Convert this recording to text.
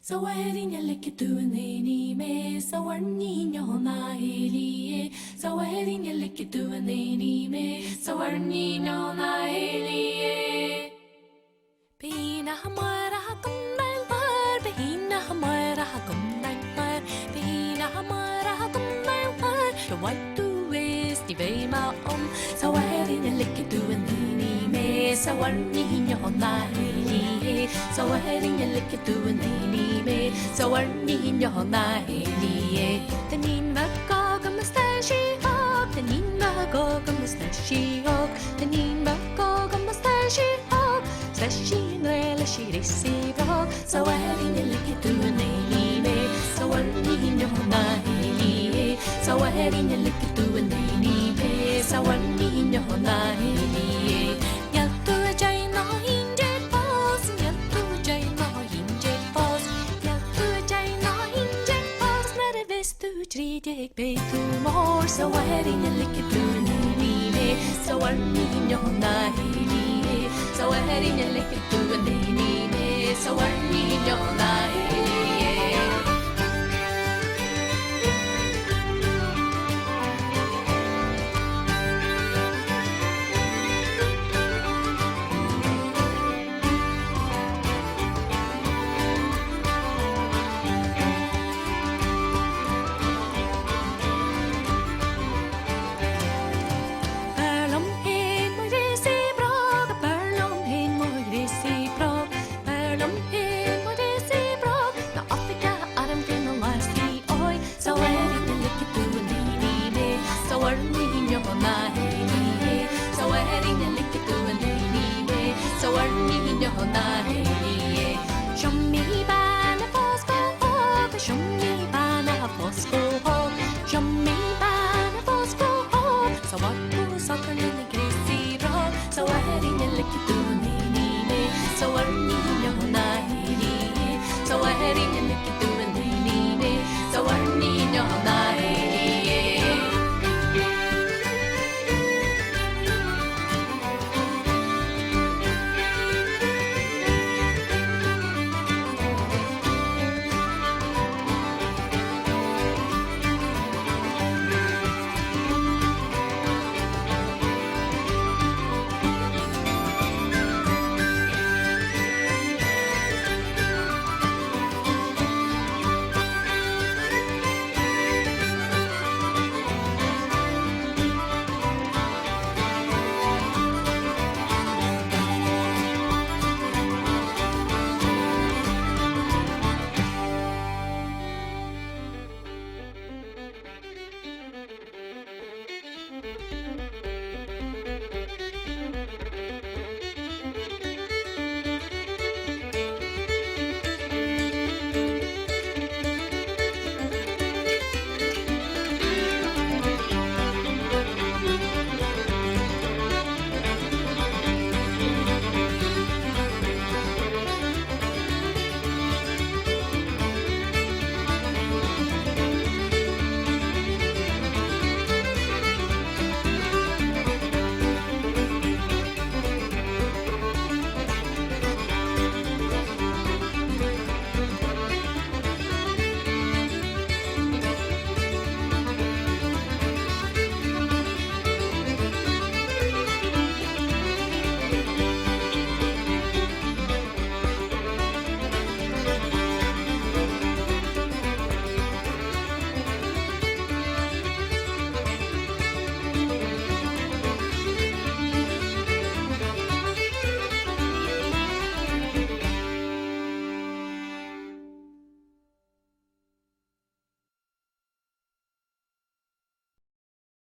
Sawarin yalekituane me sawarni nyona heliye Sawarin yalekituane me sawarni nyona heliye Behina hamara hakumnang par Behina hamara hakumnang par Behina hamara hakumnang par The white do is the vema Sawarin yalekituane me sawarni nyona heliye Sawarin yalekituane Sawarni nyona heliye Tanina goga mustache hawk Tanina goga mustache hawk Tanina goga mustache hawk Slashi nuela shirisi hawk Sawarni yalekituane Sawarni nyona heliye Sawarni yalekituane Sawarni nyona heliye Yaltu jai no hinje pos Yaltu jai no hinje pos Tridig betu mor Sawarin yalekituane Sawarni nyona heliye Sawarin yalekituane